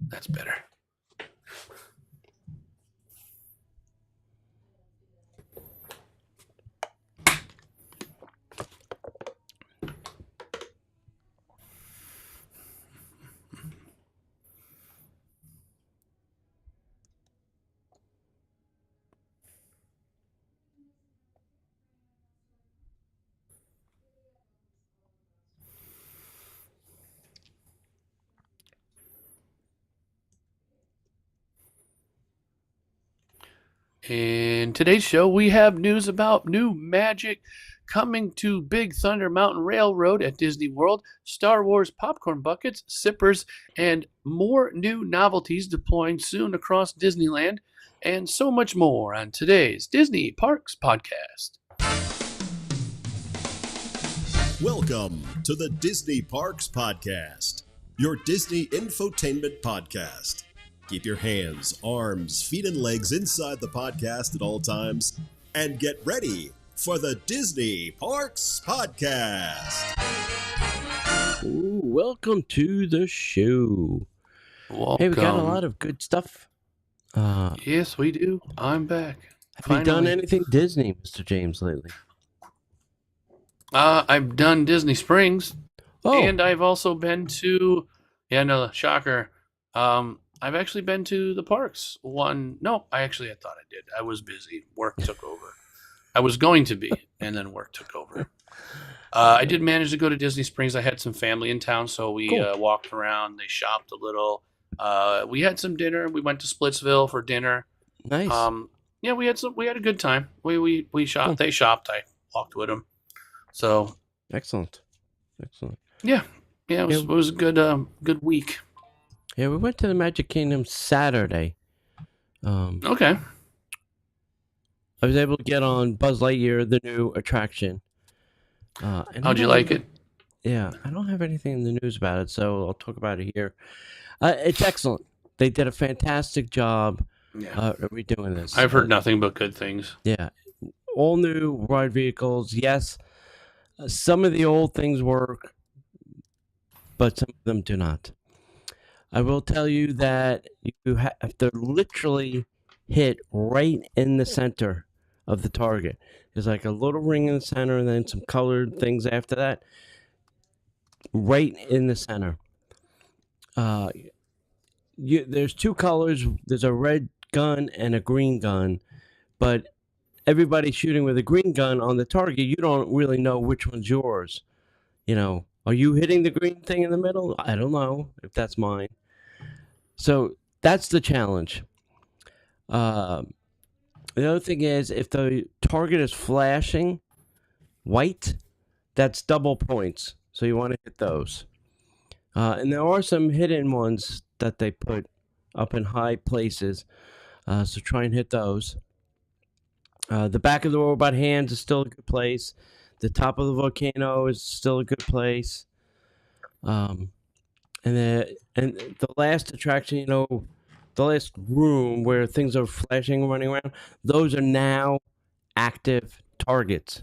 That's better. In today's show, we have news about new magic coming to Big Thunder Mountain Railroad at Disney World, Star Wars popcorn buckets, sippers, and more new novelties deploying soon across Disneyland, and so much more on today's Disney Parks Podcast. Welcome to the Disney Parks Podcast, your Disney infotainment podcast. Keep your hands, arms, feet, and legs inside the podcast at all times, and get ready for the Disney Parks Podcast. Ooh, welcome to the show. Welcome. Hey, we got a lot of good stuff. Yes, we do. I'm back. Have you done anything Disney, Mr. James, lately? I've done Disney Springs, Oh, and I've also been to, shocker. I've actually been to the parks. I thought I did. I was busy. Work took over. I was going to be, and then work took over. I did manage to go to Disney Springs. I had some family in town, so we Cool. walked around. They shopped a little. We had some dinner. We went to Splitsville for dinner. nice. We had a good time. We shopped. Cool. They shopped. I walked with them. So Excellent. yeah, it was a good week. Yeah, we went to the Magic Kingdom Saturday. Okay. I was able to get on Buzz Lightyear, the new attraction. And How'd you like it? Yeah, I don't have anything in the news about it, so I'll talk about it here. It's excellent. They did a fantastic job Yeah. redoing this. I've heard nothing but good things. Yeah, all new ride vehicles. Yes, some of the old things work, but some of them do not. I will tell you that you have to literally hit right in the center of the target. There's like a little ring in the center and then some colored things after that. Right in the center. There's two colors. There's a red gun and a green gun, but everybody's shooting with a green gun on the target. You don't really know which one's yours. Are you hitting the green thing in the middle? I don't know if that's mine. So that's the challenge. The other thing is, if the target is flashing white, that's double points. So you want to hit those. And there are some hidden ones that they put up in high places. So try and hit those. The back of the robot hands is still a good place. The top of the volcano is still a good place. And the last attraction, the last room where things are flashing and running around, those are now active targets.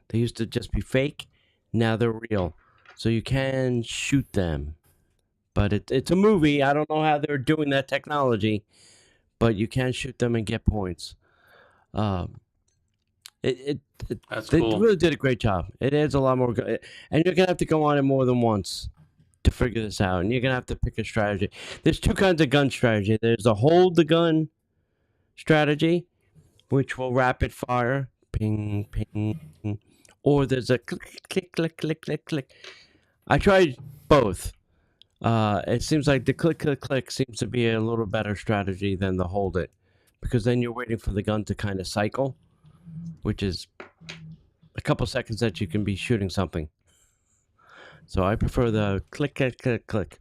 They used to just be fake. Now they're real. So you can shoot them. But it's a movie. I don't know how they're doing that technology. But you can shoot them and get points. That's They cool. really did a great job. It adds a lot more. And you're going to have to go on it more than once to figure this out. And you're going to have to pick a strategy. There's two kinds of gun strategy. There's a hold the gun strategy, which will rapid fire. Ping, ping, ping. Or there's a click, click, click, click, click, click. I tried both. It seems like the click, click, click seems to be a little better strategy than the hold it. Because then you're waiting for the gun to kind of cycle, which is a couple seconds that you can be shooting something. So I prefer the click, click, click, click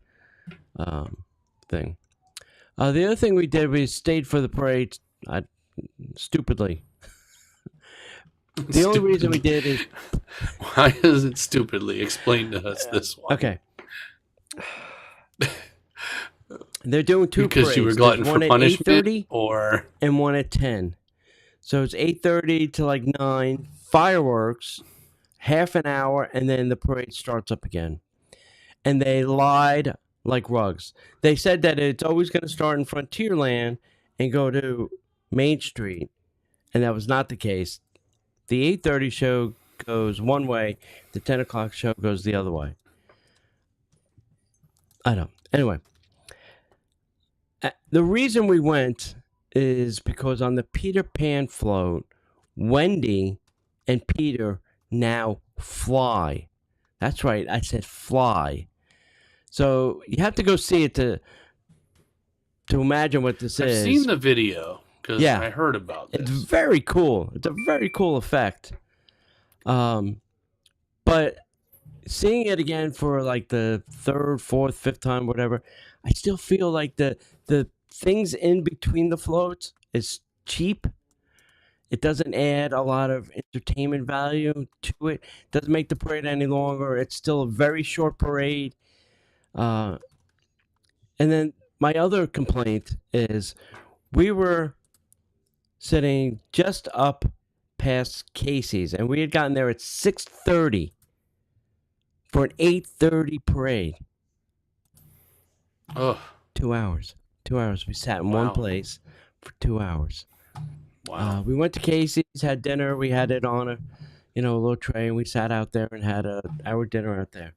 thing. The other thing we did, we stayed for the parade stupidly. The only reason we did is... Why is it stupidly? Explain to us this one. Okay. They're doing two Because parades. you were glutton There's for one at punishment, 8:30 or and one at 10. So it's 8:30 to like 9. Fireworks, half an hour, and then the parade starts up again. And they lied like rugs. They said that it's always going to start in Frontierland and go to Main Street, and that was not the case. The 8:30 show goes one way, the 10 o'clock show goes the other way. I don't. Anyway, the reason we went is because on the Peter Pan float, Wendy and Peter now fly. That's right, I said fly. So you have to go see it to imagine what this is. I've seen the video because I heard about this. It's very cool. It's a very cool effect. But seeing it again for like the third, fourth, fifth time, whatever, I still feel like the things in between the floats is cheap. It doesn't add a lot of entertainment value to it. Doesn't make the parade any longer. It's still a very short parade. And then my other complaint is we were sitting just up past Casey's, and we had gotten there at 6:30 for an 8:30 parade. Ugh. 2 hours. 2 hours. We sat in one place for 2 hours. Wow. We went to Casey's, had dinner. We had it on a little tray, and we sat out there and had our dinner out there.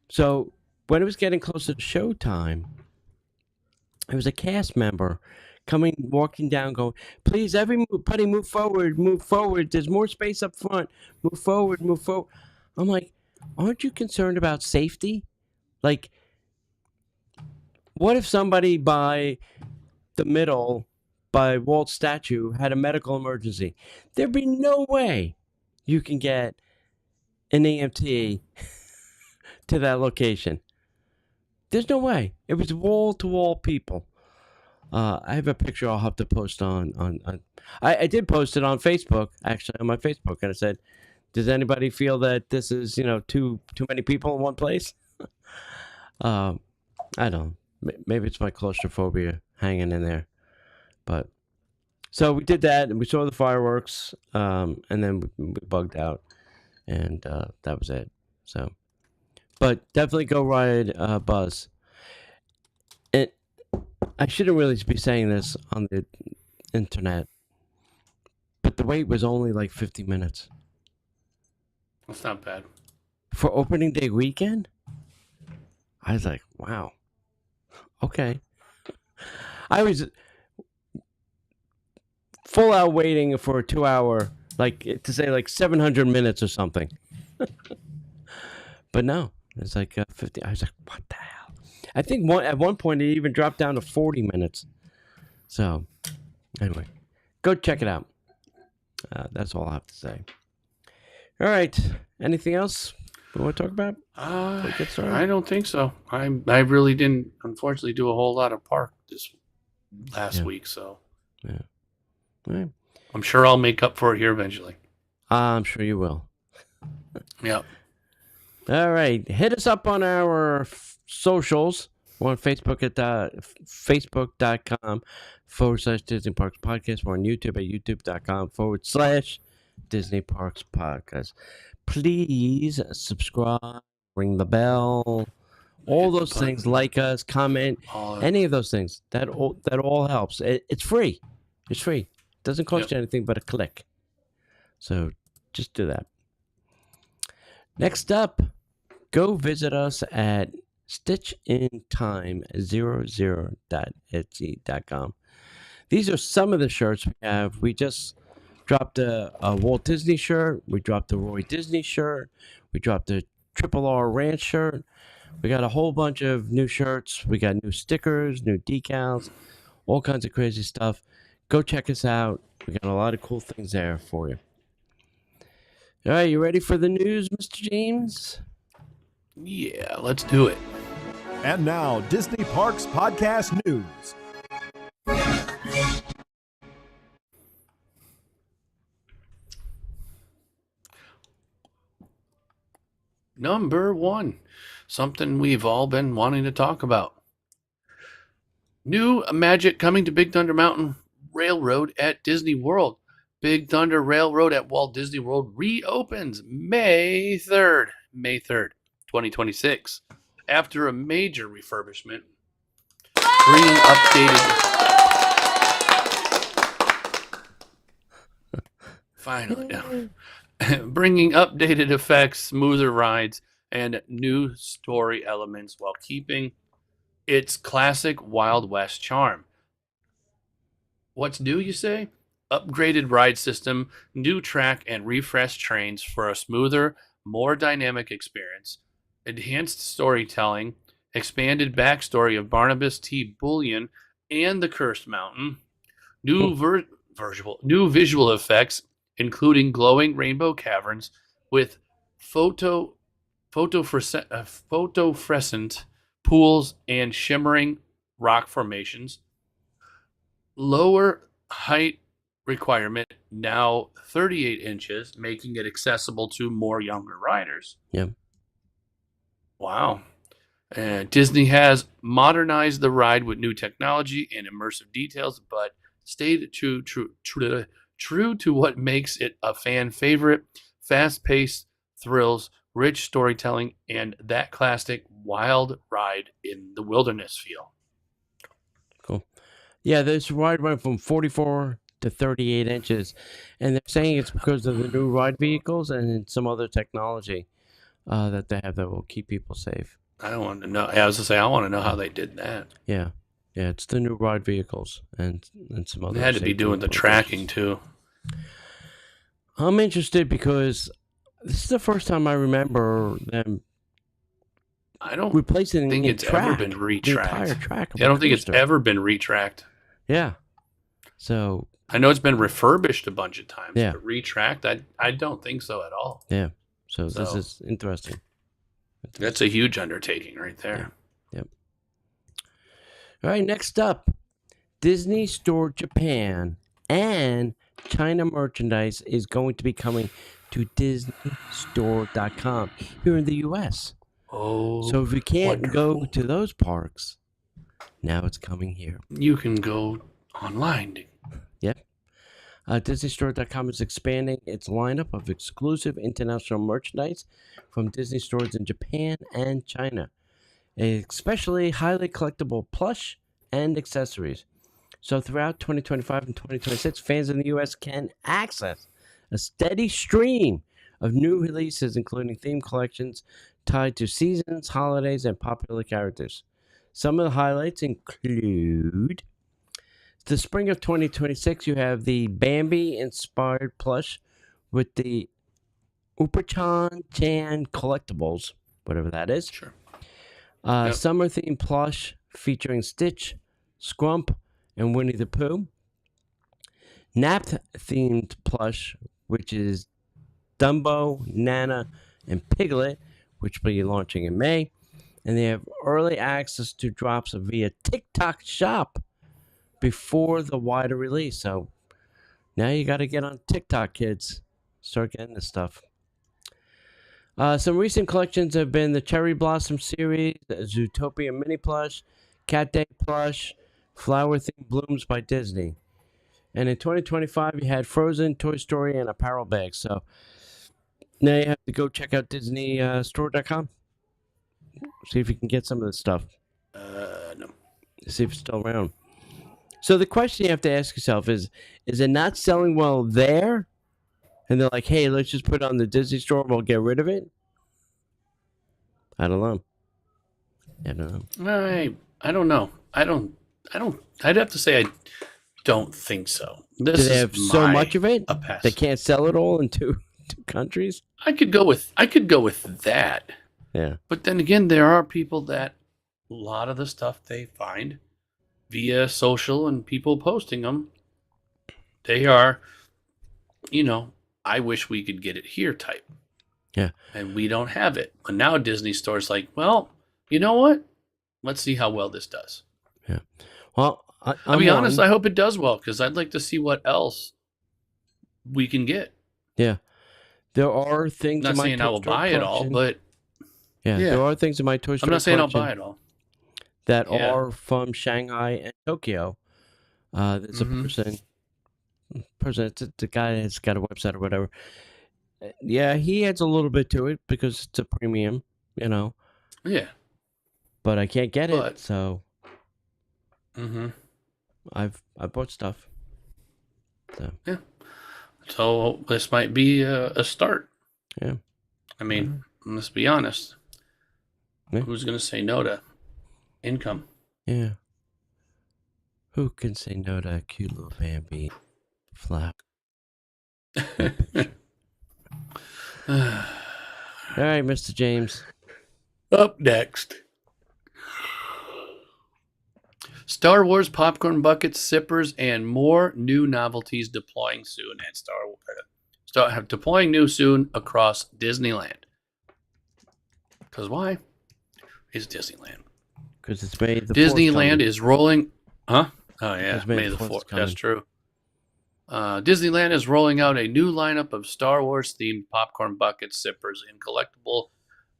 So when it was getting closer to showtime, there was a cast member walking down, going, "Please, everybody, move forward, move forward. There's more space up front. Move forward, move forward." I'm like, aren't you concerned about safety? Like, what if somebody by the middle, by Walt's statue, had a medical emergency? There'd be no way you can get an EMT to that location. There's no way. It was wall-to-wall people. I have a picture I'll have to post on. I did post it on Facebook, actually, on my Facebook, and I said, does anybody feel that this is, too many people in one place? I don't. Maybe it's my claustrophobia hanging in there. But so we did that, and we saw the fireworks, and then we bugged out, and that was it. So, but definitely go ride Buzz. And I shouldn't really be saying this on the internet, but the wait was only like 50 minutes. That's not bad. For opening day weekend? I was like, wow. Okay. I was full out waiting for a 2 hour, like to say like 700 minutes or something. But no, it's like 50. I was like, what the hell? I think at one point it even dropped down to 40 minutes. So anyway, go check it out. That's all I have to say. All right. Anything else we want to talk about? I don't think so. I really didn't, unfortunately, do a whole lot of park this last week. So yeah. All right. I'm sure I'll make up for it here eventually. I'm sure you will. Yep. All right. Hit us up on our socials. We're on Facebook at facebook.com/Disney Parks Podcast. We're on YouTube at youtube.com/Disney Parks Podcast. Please subscribe, ring the bell, all those things. Like us, comment, any of those things. That all helps. It's free. It's free. It doesn't cost you anything but a click. So just do that. Next up, go visit us at stitchintime00.etsy.com. These are some of the shirts we have. We just dropped a Walt Disney shirt. We dropped a Roy Disney shirt. We dropped a Triple R Ranch shirt. We got a whole bunch of new shirts. We got new stickers, new decals, all kinds of crazy stuff. Go check us out. We got a lot of cool things there for you. All right, you ready for the news, Mr. James? Yeah, let's do it. And now, Disney Parks Podcast News. Number 1, something we've all been wanting to talk about. New magic coming to Big Thunder Mountain Railroad at Disney World. Big Thunder Railroad at Walt Disney World reopens May 3rd, 2026. after a major refurbishment, bringing updated. Finally, yeah. Bringing updated effects, smoother rides, and new story elements while keeping its classic Wild West charm. What's new, you say? Upgraded ride system, new track, and refreshed trains for a smoother, more dynamic experience. Enhanced storytelling, expanded backstory of Barnabas T. Bullion and the Cursed Mountain, new new visual effects, including glowing rainbow caverns with photofluorescent pools and shimmering rock formations. Lower height requirement, now 38 inches, making it accessible to more younger riders. Yeah. Wow. Disney has modernized the ride with new technology and immersive details, but stayed true to what makes it a fan favorite: fast-paced thrills, rich storytelling, and that classic wild ride in the wilderness feel. Cool. Yeah, this ride went from 44 to 38 inches, and they're saying it's because of the new ride vehicles and some other technology that they have that will keep people safe. I don't want to know. I was to say, I want to know how they did that. Yeah, it's the new ride vehicles and some other. They had to be doing the tracking too. I'm interested because this is the first time I remember them. I don't replacing think it's ever been retracked. The entire track. I don't think it's ever been retracked. Yeah. So I know it's been refurbished a bunch of times, yeah. But retracked, I don't think so at all. Yeah. So this is interesting. That's a huge undertaking right there. Yep. All right, next up, Disney Store Japan and China merchandise is going to be coming to DisneyStore.com here in the U.S. Oh, so if you can't go to those parks, now it's coming here. You can go online. Yep. DisneyStore.com is expanding its lineup of exclusive international merchandise from Disney stores in Japan and China, especially highly collectible plush and accessories. So throughout 2025 and 2026, fans in the U.S. can access a steady stream of new releases, including theme collections tied to seasons, holidays, and popular characters. Some of the highlights include the spring of 2026, you have the Bambi-inspired plush with the Upa-chan collectibles, whatever that is. Sure. Summer-themed plush featuring Stitch, Scrump, and Winnie the Pooh. Nap-themed plush, which is Dumbo, Nana, and Piglet, which will be launching in May. And they have early access to drops via TikTok Shop before the wider release. So now you got to get on TikTok, kids. Start getting this stuff. Some recent collections have been the Cherry Blossom series, the Zootopia mini plush, Cat Day plush, Flower Themed Blooms by Disney. And in 2025, you had Frozen, Toy Story, and apparel bags. So now you have to go check out DisneyStore.com. See if you can get some of this stuff. No. See if it's still around. So the question you have to ask yourself is it not selling well there? And they're like, hey, let's just put it on the Disney Store and we'll get rid of it? I don't know. I don't know. I don't know. I'd have to say I don't think so. Do they have so much of it? A pass. They can't sell it all in two countries? I could go with that. Yeah. But then again, there are people that a lot of the stuff they find via social and people posting them, they are, I wish we could get it here type. Yeah. And we don't have it. But now Disney Store's like, well, you know what? Let's see how well this does. Yeah. Well, I'll be honest, I hope it does well because I'd like to see what else we can get. Yeah. There are things I'm not saying I will buy it all, but yeah, there are things in my Toy Story I'm not saying I'll buy it all. That are from Shanghai and Tokyo. There's a person, it's the guy that's got a website or whatever. Yeah, he adds a little bit to it because it's a premium, Yeah. but I can't get But it, so I bought stuff. So this might be a start. Yeah. I mean, let's be honest. Yeah. Who's going to say no to income? Yeah. Who can say no to a cute little Bambi flower? All right, Mr. James. Up next. Star Wars popcorn buckets, sippers, and more new novelties deploying soon at deploying new soon across Disneyland. Because why? It's Disneyland. Because it's May the 4th Disneyland is rolling. Huh? Oh yeah, It's May the 4th. That's true. Disneyland is rolling out a new lineup of Star Wars themed popcorn buckets, sippers, and collectible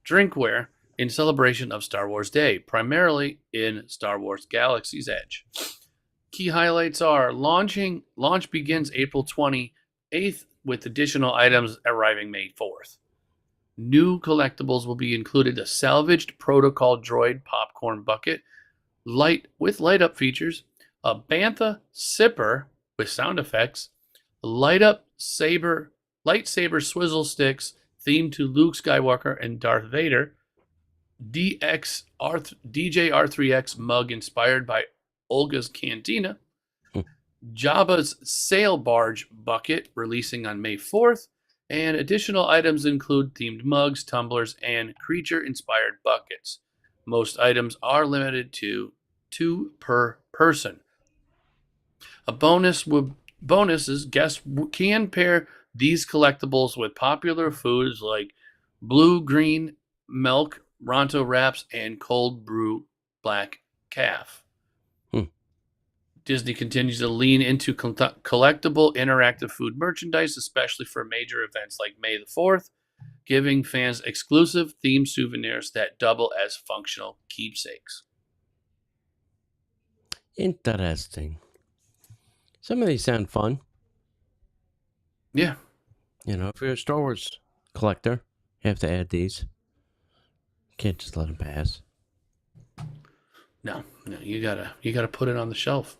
drinkware in celebration of Star Wars Day, primarily in Star Wars Galaxy's Edge. Key highlights are launch begins April 28th with additional items arriving May 4th. New collectibles will be included a salvaged protocol droid popcorn bucket, light up features, a bantha sipper with sound effects, lightsaber swizzle sticks themed to Luke Skywalker and Darth Vader, DJ R3X mug inspired by Olga's Cantina, Jabba's sail barge bucket releasing on May 4th, and additional items include themed mugs, tumblers, and creature-inspired buckets. Most items are limited to 2 per person. Bonuses, guests can pair these collectibles with popular foods like blue-green milk, Ronto wraps, and cold brew black calf. Disney continues to lean into collectible interactive food merchandise, especially for major events like May the 4th, giving fans exclusive themed souvenirs that double as functional keepsakes. Interesting. Some of these sound fun. Yeah. You know, if you're a Star Wars collector, you have to add these. You can't just let them pass. No, you gotta put it on the shelf.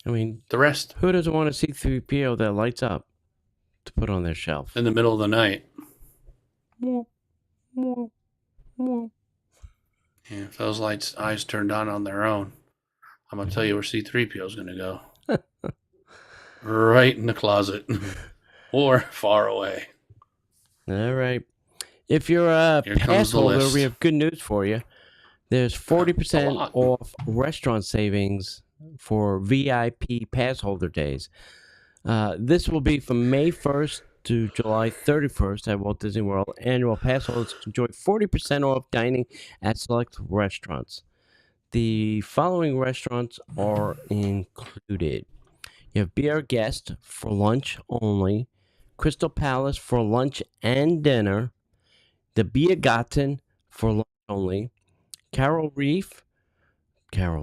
I mean, the rest. Who doesn't want to see 3PO that lights up to put on their shelf in the middle of the night? Yeah, if those eyes turned on their own, I'm gonna tell you where C-3PO is gonna go. Right in the closet, or far away. All right. If you're a pass holder, we have good news for you. There's 40% off restaurant savings for VIP pass holder days. This will be from May 1st to July 31st at Walt Disney World. Annual pass holders enjoy 40% off dining at select restaurants. The following restaurants are included. You have Be Our Guest for lunch only, Crystal Palace for lunch and dinner, the Biergarten for lunch only, Coral Reef, dinner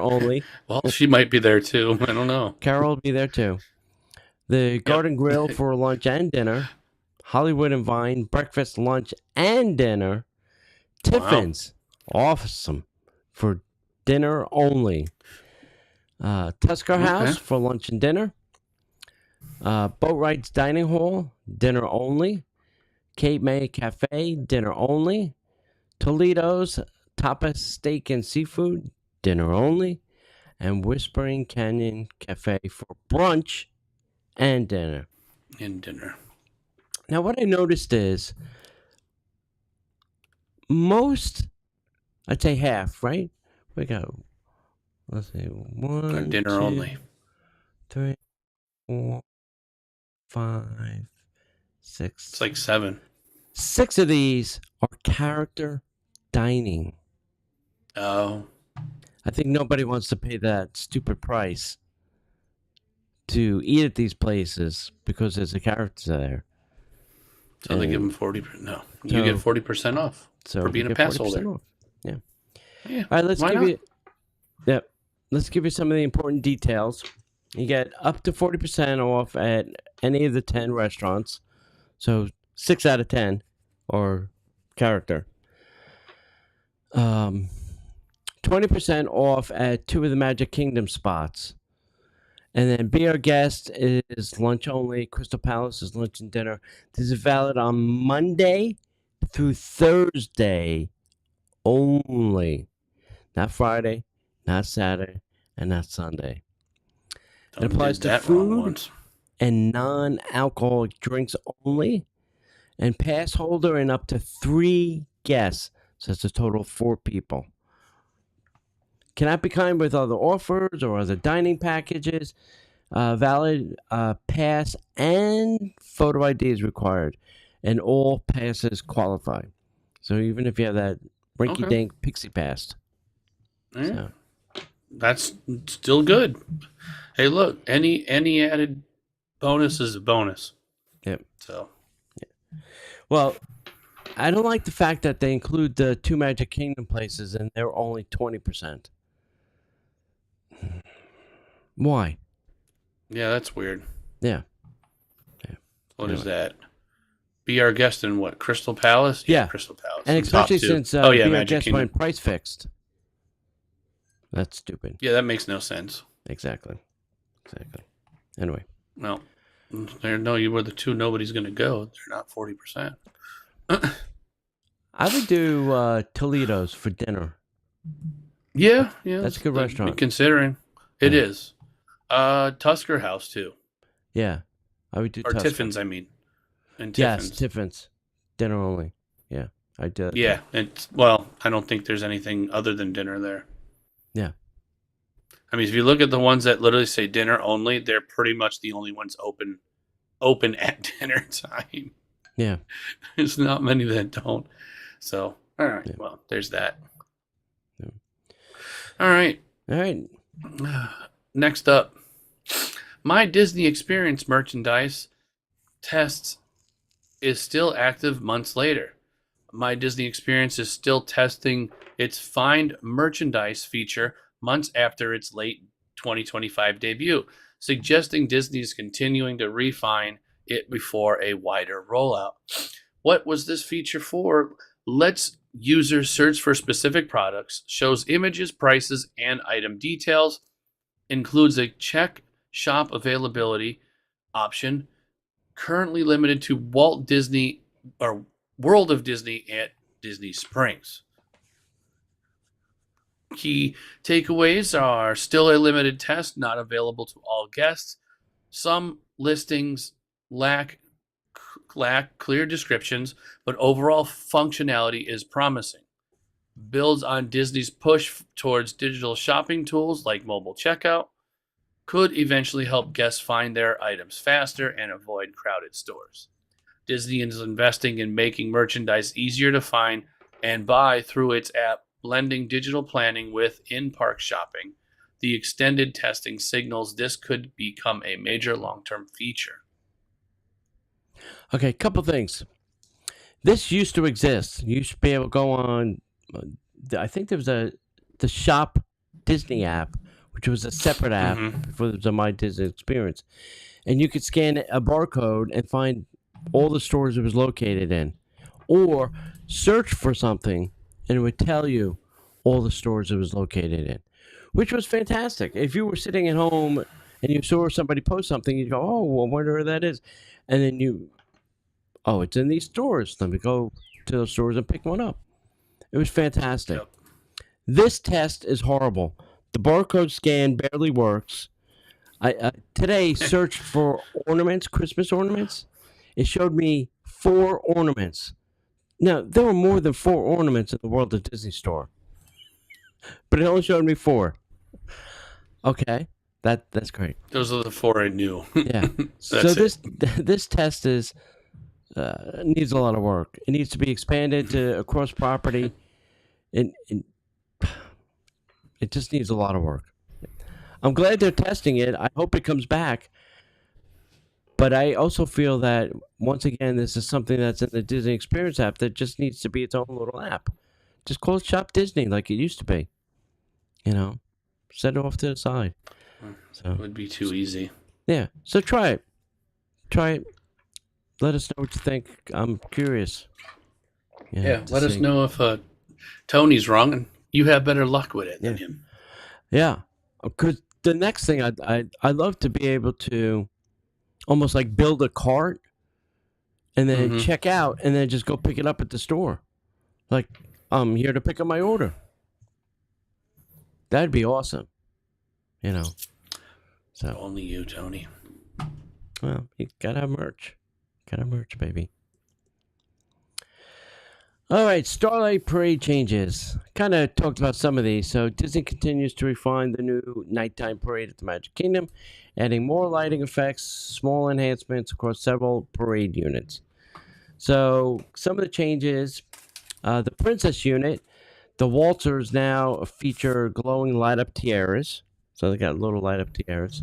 only. Well, she might be there too. I don't know. Carol will be there too. The Garden Grill for lunch and dinner, Hollywood and Vine, breakfast, lunch, and dinner, Tiffin's, awesome, for dinner only. Tusker House for lunch and dinner. Boat Rides Dining Hall, dinner only. Cape May Cafe, dinner only. Toledo's Tapas Steak and Seafood, dinner only. And Whispering Canyon Cafe for brunch and dinner. Now, what I noticed is most, I'd say half, right? We got, let's see, 1, dinner 2, only. 3, 4, 5, 6. It's like 7. 6 of these are character dining. Oh. I think nobody wants to pay that stupid price to eat at these places because there's a character there. So they give them 40%. No, you get 40% off for being a pass holder. Off. Yeah. All right, let's give you some of the important details. You get up to 40% off at any of the 10 restaurants. So 6 out of 10 are character. 20% off at 2 of the Magic Kingdom spots. And then Be Our Guest is lunch only. Crystal Palace is lunch and dinner. This is valid on Monday through Thursday only. Not Friday, not Saturday, and not Sunday. It applies to food and non-alcoholic drinks only. And pass holder and up to 3 guests. So that's a total of 4 people. Cannot be combined with other offers or other dining packages. Valid pass and photo ID is required. And all passes qualify. So even if you have that rinky-dink pixie pass. Yeah. So. That's still good. Hey, look, any added bonus is a bonus. Yep. So. Yeah. Well, I don't like the fact that they include the 2 Magic Kingdom places and they're only 20%. Why? Yeah, that's weird. Yeah. What is that? Be Our Guest in what? Crystal Palace? Yeah. Crystal Palace. And especially since Be Our Magic Guest Kingdom. went price fixed. That's stupid. Yeah, that makes no sense. Exactly. Anyway. No. You were the 2 nobody's going to go. They're not 40%. I would do Toledo's for dinner. Yeah. That's a good restaurant. Considering. It is. Tusker House, too. Yeah. I would do Or Tusker. Tiffin's, I mean. And Yes, Tiffin's. Dinner only. Yeah. I do. Yeah. I don't think there's anything other than dinner there. Yeah. I mean, if you look at the ones that literally say dinner only, they're pretty much the only ones open at dinner time. Yeah. There's not many that don't. So, all right. Yeah. Well, there's that. Yeah. All right. Next up, My Disney Experience merchandise tests is still active months later. My Disney Experience is still testing its Find Merchandise feature months after its late 2025 debut, suggesting Disney is continuing to refine it before a wider rollout. What was this feature for? Lets users search for specific products, shows images, prices, and item details, includes a check shop availability option, currently limited to Walt Disney or World of Disney at Disney Springs. Key takeaways are still a limited test, not available to all guests. Some listings lack clear descriptions, but overall functionality is promising. Builds on Disney's push towards digital shopping tools like mobile checkout, could eventually help guests find their items faster and avoid crowded stores. Disney is investing in making merchandise easier to find and buy through its app, blending digital planning with in-park shopping. The extended testing signals this could become a major long-term feature. Okay, couple things. This used to exist. You used to be able to go on, I think there was the Shop Disney app, which was a separate app before there was a My Disney Experience. And you could scan a barcode and find all the stores it was located in. Or search for something and it would tell you all the stores it was located in, which was fantastic. If you were sitting at home and you saw somebody post something, you'd go, oh, I wonder where that is. And then it's in these stores. Let me go to those stores and pick one up. It was fantastic. Yep. This test is horrible. The barcode scan barely works. I today searched for ornaments, Christmas ornaments. It showed me 4 ornaments. Now, there were more than 4 ornaments in the World of Disney store. But it only showed me 4. Okay, that's great. Those are the 4 I knew. Yeah. So this test is needs a lot of work. It needs to be expanded to across property. It just needs a lot of work. I'm glad they're testing it. I hope it comes back. But I also feel that, once again, this is something that's in the Disney Experience app that just needs to be its own little app. Just call it Shop Disney like it used to be. Set it off to the side. So It would be too easy. Yeah. So try it. Let us know what you think. I'm curious. Let us know if Tony's wrong, and you have better luck with it than him. Yeah, because the next thing I'd love to be able to almost like build a cart and then check out and then just go pick it up at the store. Like, I'm here to pick up my order. That'd be awesome. You know. So only you, Tony. Well, you gotta have merch. Gotta have merch, baby. All right, Starlight Parade changes. Kind of talked about some of these. So Disney continues to refine the new nighttime parade at the Magic Kingdom, adding more lighting effects, small enhancements across several parade units. So some of the changes, the Princess unit, the waltzers now feature glowing light-up tiaras. So they got little light-up tiaras.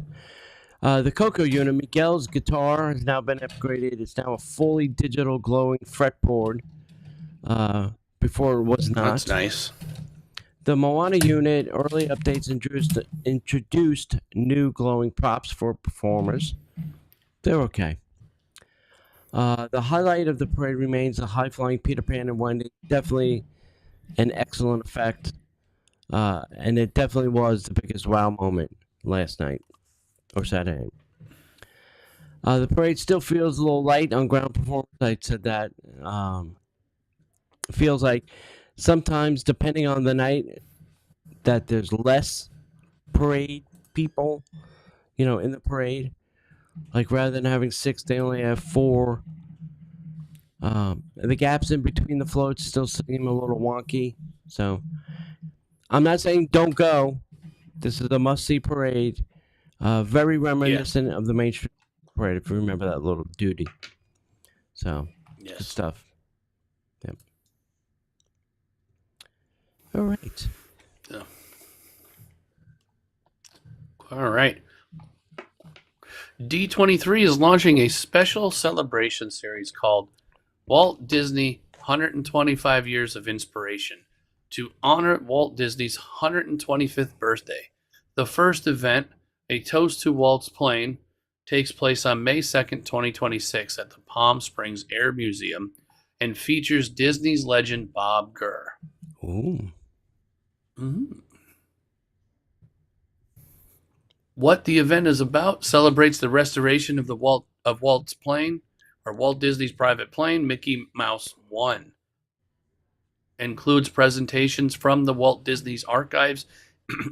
The Coco unit, Miguel's guitar has now been upgraded. It's now a fully digital glowing fretboard. Before it was not. That's nice. The Moana unit early updates introduced new glowing props for performers. They're okay. The highlight of the parade remains the high-flying Peter Pan and Wendy. Definitely an excellent effect. And it definitely was the biggest wow moment last night or Saturday. The parade still feels a little light on ground performance. I said that. Feels like sometimes, depending on the night, that there's less parade people, in the parade. Like, rather than having 6, they only have 4. The gaps in between the floats still seem a little wonky. So, I'm not saying don't go. This is a must-see parade. Very reminiscent of the Main Street Parade, if you remember that little duty. So, good stuff. Yep. All right. Yeah. All right. D23 is launching a special celebration series called Walt Disney 125 Years of Inspiration to honor Walt Disney's 125th birthday. The first event, A Toast to Walt's Plane, takes place on May 2nd, 2026 at the Palm Springs Air Museum and features Disney's legend Bob Gurr. Ooh. Mm-hmm. What the event is about celebrates the restoration of Walt's plane, or Walt Disney's private plane, Mickey Mouse One. Includes presentations from the Walt Disney's archives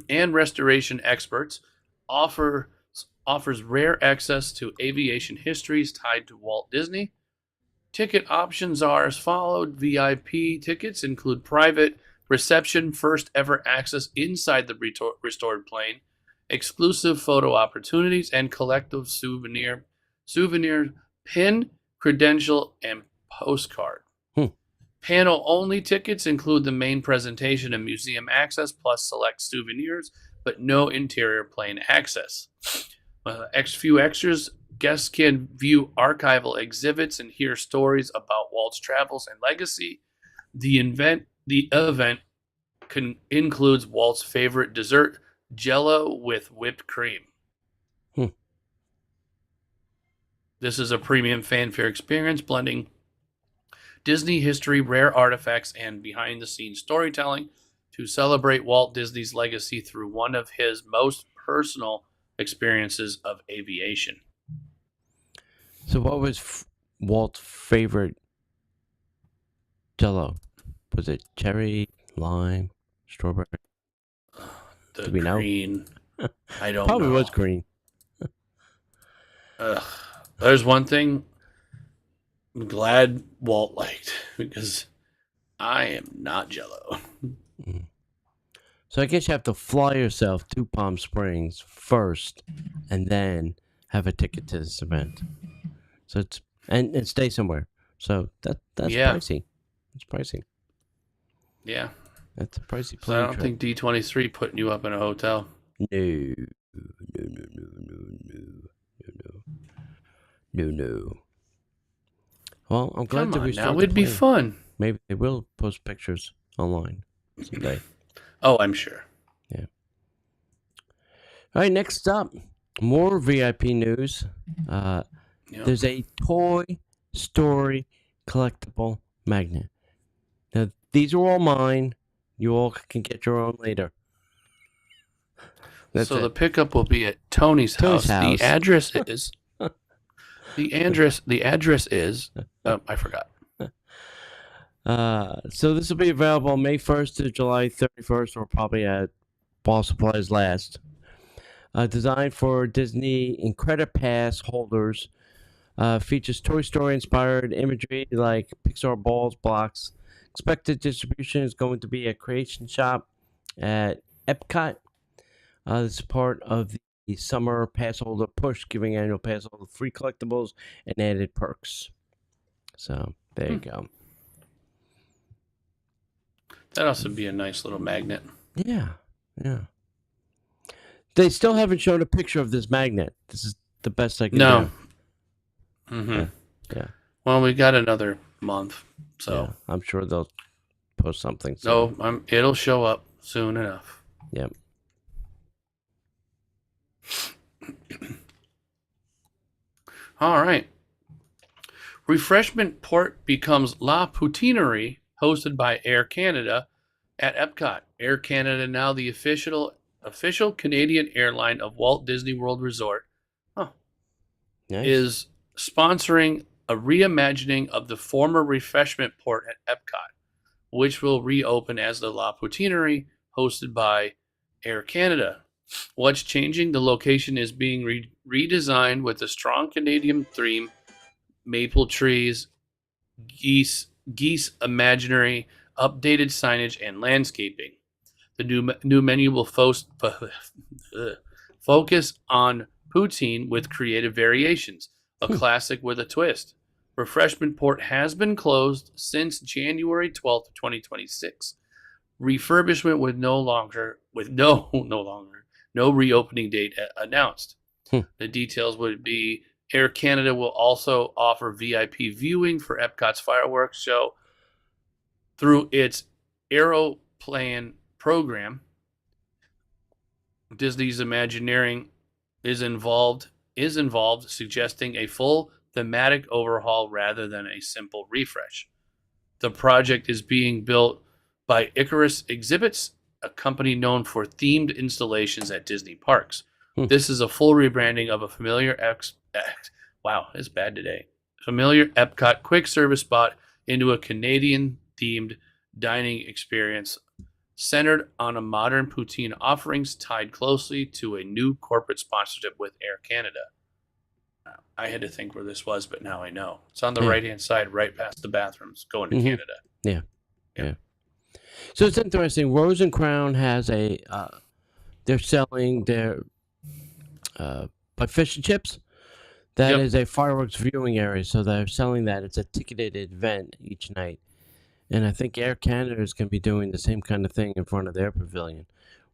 and restoration experts. Offers rare access to aviation histories tied to Walt Disney. Ticket options are as followed. VIP tickets include private reception, first ever access inside the restored plane, exclusive photo opportunities, and collective souvenir pin, credential, and postcard. Panel only tickets include the main presentation and museum access, plus select souvenirs, but no interior plane access. Few extras. Guests can view archival exhibits and hear stories about Walt's travels and legacy. The event includes Walt's favorite dessert, Jell-O with whipped cream. This is a premium fanfare experience blending Disney history, rare artifacts, and behind-the-scenes storytelling to celebrate Walt Disney's legacy through one of his most personal experiences of aviation. So what was Walt's favorite Jell-O? Was it cherry, lime, strawberry? The green. I don't Probably know. was green. There's one thing I'm glad Walt liked, because I am not Jell-O. So I guess you have to fly yourself to Palm Springs first and then have a ticket to this event. So it's and stay somewhere. So that's pricey. It's pricey. Yeah. That's a pricey plane So I don't trip. think D23 putting you up in a hotel. No. Well, I'm glad to restore now. It'd be fun. Maybe they will post pictures online someday. Oh, I'm sure. Yeah. All right, next up, more VIP news. There's a Toy Story collectible magnet. Now, these are all mine. You all can get your own later. That's So it. the pickup will be at Tony's house. Tony's The house. address is. The address is. I forgot. So this will be available May 1st to July 31st, or probably at while supplies last. Designed for Disney and Credit Pass holders, features Toy Story inspired imagery like Pixar balls, blocks. Expected distribution is going to be at Creation Shop at Epcot. This is part of the summer pass holder push, giving annual pass holder free collectibles and added perks. So there you go. That also be a nice little magnet. Yeah. They still haven't shown a picture of this magnet. This is the best I can No. do. Mm-hmm. Yeah. Well, we got another month, so Yeah, I'm sure they'll post something soon. no, it'll show up soon enough. Yep. All right. Refreshment Port becomes La Poutinerie, hosted by Air Canada at Epcot. Air Canada, now the official Canadian airline of Walt Disney World Resort, Nice. is sponsoring a reimagining of the former refreshment port at Epcot, which will reopen as the La Poutinerie, hosted by Air Canada. What's changing? The location is being redesigned with a strong Canadian theme, maple trees, geese imaginary, updated signage, and landscaping. The new menu will focus on poutine with creative variations, a classic with a twist. Refreshment Port has been closed since January 12th, 2026. Refurbishment with no reopening date announced. The details would be Air Canada will also offer VIP viewing for Epcot's fireworks show through its Aeroplan program. Disney's Imagineering is involved, suggesting a full thematic overhaul rather than a simple refresh. The project is being built by Icarus Exhibits, a company known for themed installations at Disney parks. This is a full rebranding of a familiar familiar Epcot quick service spot into a Canadian-themed dining experience centered on a modern poutine offerings tied closely to a new corporate sponsorship with Air Canada. I had to think where this was, but now I know. It's on the right-hand side, right past the bathrooms, going to Canada. Yeah. So it's interesting. Rose and Crown has they're selling their by fish and chips. That is a fireworks viewing area, so they're selling that. It's a ticketed event each night. And I think Air Canada is going to be doing the same kind of thing in front of their pavilion,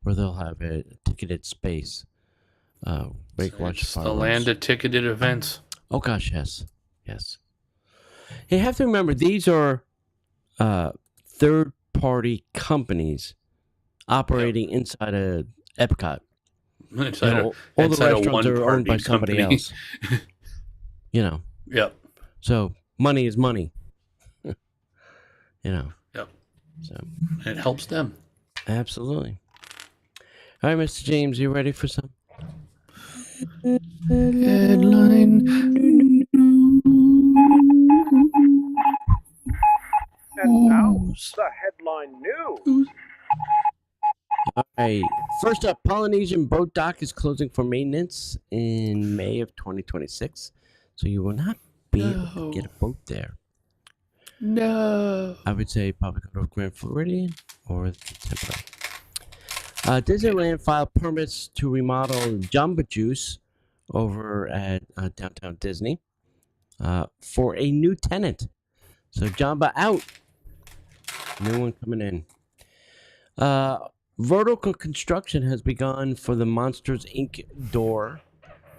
where they'll have a ticketed space. Where you can watch It's the fireworks. land of ticketed events. Oh gosh, yes. You have to remember, these are third-party companies operating inside a Epcot. All the restaurants are owned by somebody else. Yep. So money is money. Yep. So it helps them. absolutely. All right, Mr. James, you ready for some? Headline. And now, the headline news. All right. First up, Polynesian Boat Dock is closing for maintenance in May of 2026. So you will not be able to get a boat there. No. I would say probably go to Grand Floridian or the Temple. Disneyland filed permits to remodel Jamba Juice over at downtown Disney for a new tenant. So Jamba out. New one coming in. Vertical construction has begun for the Monsters Inc. door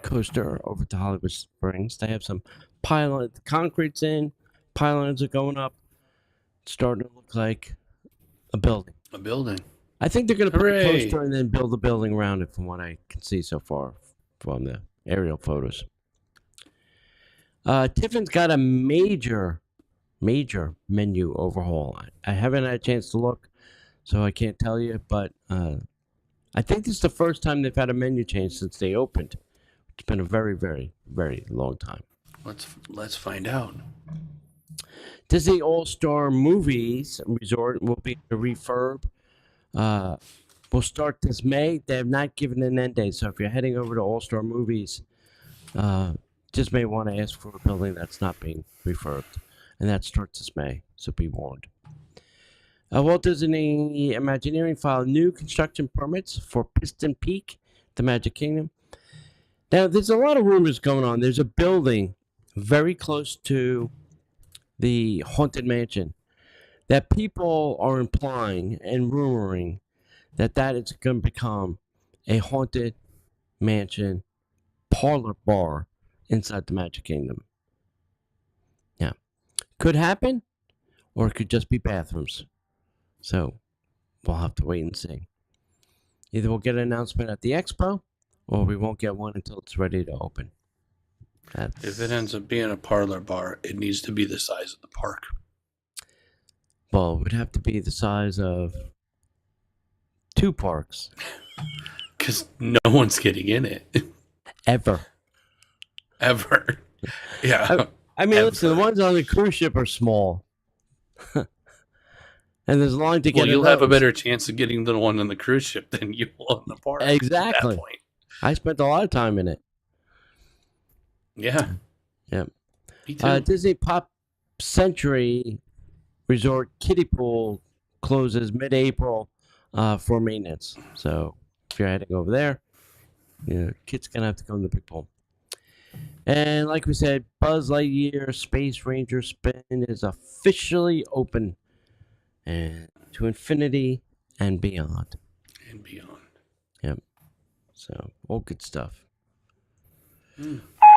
coaster over to Hollywood Springs. They have some pylon, the concrete's in, pylons are going up. It's starting to look like a building. A building. I think they're going to put a Hooray. coaster and then build a building around it, from what I can see so far from the aerial photos. Tiffin's got a major menu overhaul. I haven't had a chance to look, so I can't tell you. But I think this is the first time they've had a menu change since they opened. It's been a very, very, very long time. Let's find out. Disney All-Star Movies Resort will be a refurb. Will start this May. They have not given an end date, so if you're heading over to All-Star Movies, just may want to ask for a building that's not being refurbed, and that starts this May, so be warned. Walt Disney Imagineering filed new construction permits for Piston Peak, the Magic Kingdom. Now, there's a lot of rumors going on. There's a building very close to the Haunted Mansion that people are implying and rumoring that is going to become a Haunted Mansion parlor bar inside the Magic Kingdom. Yeah. Could happen, or it could just be bathrooms. So, we'll have to wait and see. Either we'll get an announcement at the expo, or we won't get one until it's ready to open. If it ends up being a parlor bar, it needs to be the size of the park. Well, it would have to be the size of 2 parks. Because no one's getting in it. Ever. Yeah. I mean, listen, the ones on the cruise ship are small. And there's a line to get. Well, you'll have a better chance of getting the one on the cruise ship than you will in the park. Exactly. At that point. I spent a lot of time in it. Yeah. Yeah. Me too. Disney Pop Century Resort Kiddie Pool closes mid-April for maintenance. So if you're heading over there, kids gonna have to go in the big pool. And like we said, Buzz Lightyear Space Ranger Spin is officially open, and to infinity and beyond. And beyond. Yep. So all good stuff.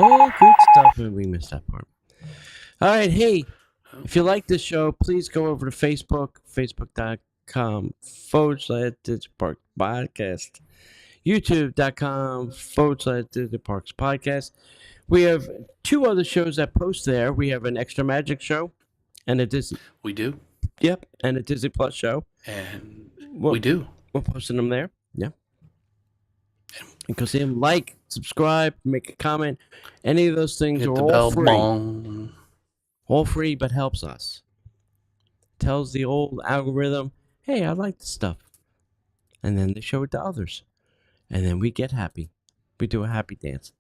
All good stuff, and we missed that part. All right, hey, if you like this show, please go over to Facebook, facebook.com/Disney Parks Podcast, youtube.com/Disney Parks Podcast. We have 2 other shows that post there. We have an Extra Magic show and a Disney. We do. Yep, and a Disney Plus show. And we do. We're posting them there. Yeah. You can see them, like, subscribe, make a comment. Any of those things Hit are the all bell free. bong. All free, but helps us. Tells the old algorithm, hey, I like this stuff. And then they show it to others. And then we get happy. We do a happy dance.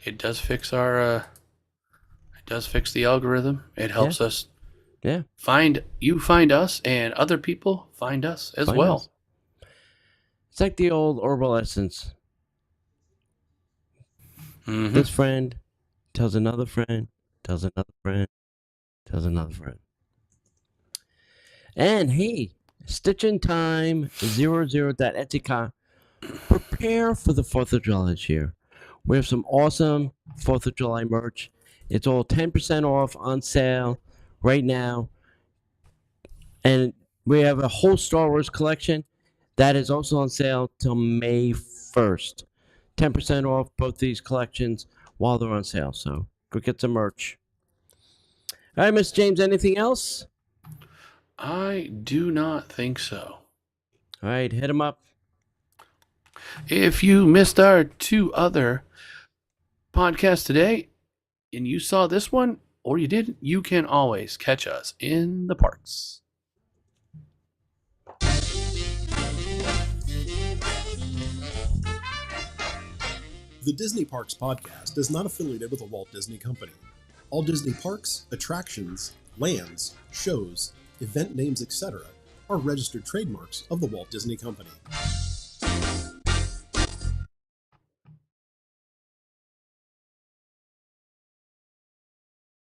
It does fix our. It does fix the algorithm. It helps us. Yeah. Find us, and other people find us as Find well. us. It's like the old herbal essence. Mm-hmm. This friend tells another friend, tells another friend, tells another friend. And hey, Stitch in Time 00.Etsy.com. Prepare for the 4th of July this year. We have some awesome 4th of July merch. It's all 10% off on sale right now. And we have a whole Star Wars collection that is also on sale till May 1st. 10% off both these collections while they're on sale. So go get some merch. All right, Miss James, anything else? I do not think so. All right, hit them up. If you missed our 2 other podcasts today and you saw this one or you didn't, you can always catch us in the parks. The Disney Parks Podcast is not affiliated with the Walt Disney Company. All Disney parks, attractions, lands, shows, event names, etc. are registered trademarks of the Walt Disney Company.